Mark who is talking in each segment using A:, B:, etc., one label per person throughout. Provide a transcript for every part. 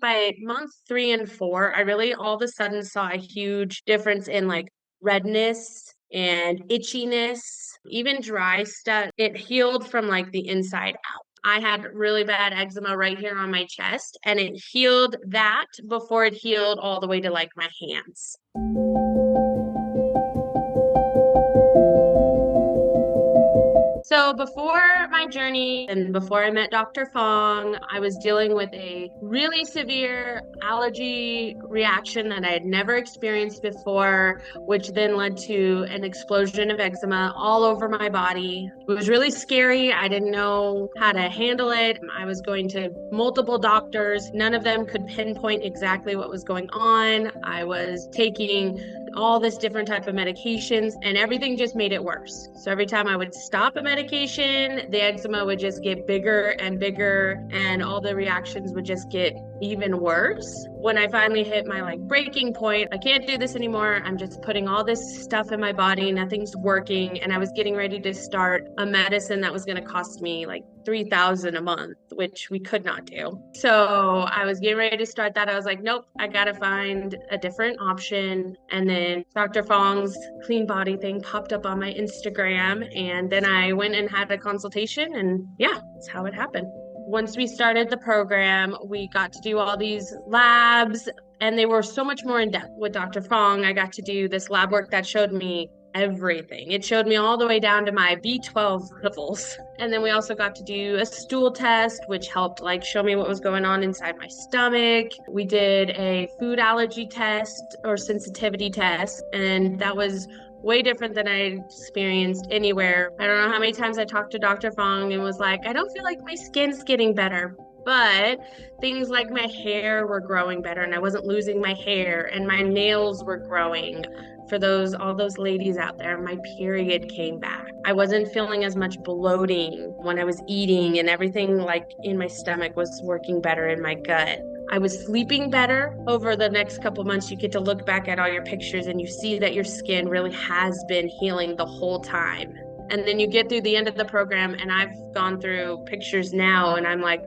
A: By month 3 and 4, I really all of a sudden saw a huge difference in like redness and itchiness, even dry stuff. It healed from like the inside out. I had really bad eczema right here on my chest, and it healed that before it healed all the way to like my hands. So before my journey and before I met Dr. Fong, I was dealing with a really severe allergy reaction that I had never experienced before, which then led to an explosion of eczema all over my body. It was really scary. I didn't know how to handle it. I was going to multiple doctors. None of them could pinpoint exactly what was going on. I was taking all this different type of medications, and everything just made it worse. So every time I would stop a medication, the eczema would just get bigger and bigger, and all the reactions would just get even worse. When I finally hit my like breaking point, I can't do this anymore. I'm just putting all this stuff in my body, nothing's working, and I was getting ready to start a medicine that was going to cost me like $3,000 a month, which we could not do. So I was getting ready to start that. I was like, nope, I gotta find a different option. And then Dr. Fong's clean body thing popped up on my Instagram, and then I went and had a consultation, and yeah, that's how it happened. Once we started the program, we got to do all these labs, and they were so much more in depth. With Dr. Fong, I got to do this lab work that showed me everything. It showed me all the way down to my B12 levels. And then we also got to do a stool test, which helped like show me what was going on inside my stomach. We did a food allergy test or sensitivity test, and that was way different than I experienced anywhere. I don't know how many times I talked to Dr. Fong and was like, I don't feel like my skin's getting better. But things like my hair were growing better, and I wasn't losing my hair, and my nails were growing. For all those ladies out there, my period came back. I wasn't feeling as much bloating when I was eating, and everything like in my stomach was working better in my gut. I was sleeping better. Over the next couple months, you get to look back at all your pictures and you see that your skin really has been healing the whole time. And then you get through the end of the program, and I've gone through pictures now, and I'm like,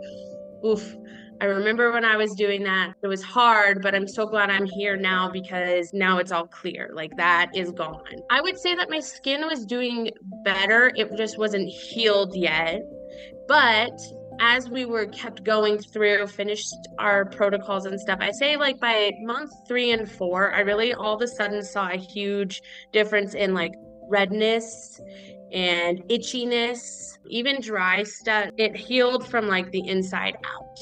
A: oof. I remember when I was doing that, it was hard, but I'm so glad I'm here now because now it's all clear. Like that is gone. I would say that my skin was doing better. It just wasn't healed yet. But as we were kept going through, finished our protocols and stuff, I say like by month 3 and 4, I really all of a sudden saw a huge difference in like redness and itchiness, even dry stuff. It healed from like the inside out.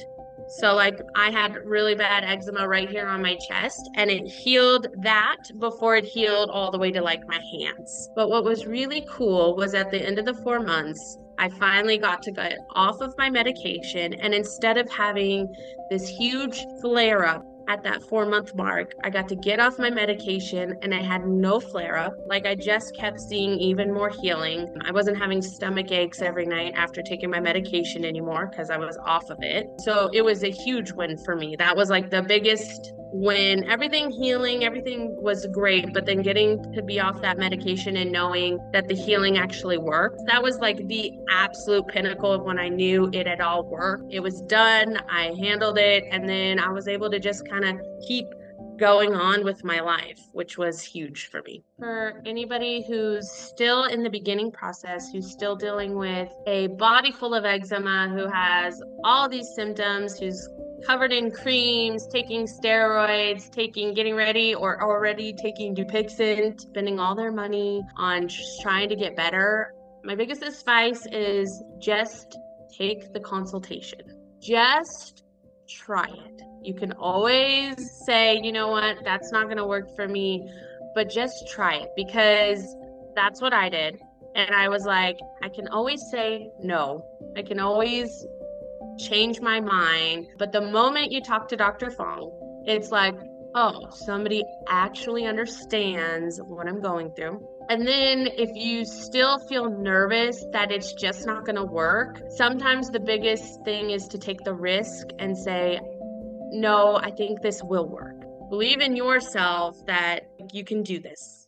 A: So like I had really bad eczema right here on my chest, and it healed that before it healed all the way to like my hands. But what was really cool was at the end of the 4 months, I finally got to get off of my medication, and instead of having this huge flare up at that 4 month mark, I got to get off my medication and I had no flare up. Like I just kept seeing even more healing. I wasn't having stomach aches every night after taking my medication anymore because I was off of it. So it was a huge win for me. That was like the biggest win. Everything healing, everything was great, but then getting to be off that medication and knowing that the healing actually worked, that was like the absolute pinnacle of when I knew it had all worked. It was done, I handled it, and then I was able to just kind of keep going on with my life, which was huge for me. For anybody who's still in the beginning process, who's still dealing with a body full of eczema, who has all these symptoms, who's covered in creams, taking steroids, getting ready or already taking Dupixent, spending all their money on just trying to get better, my biggest advice is just take the consultation. Just try it. You can always say, you know what, that's not going to work for me, but just try it, because that's what I did. And I was like, I can always say no. I can always change my mind. But the moment you talk to Dr. Fong, it's like, oh, somebody actually understands what I'm going through. And then if you still feel nervous that it's just not going to work, sometimes the biggest thing is to take the risk and say, no, I think this will work. Believe in yourself that you can do this.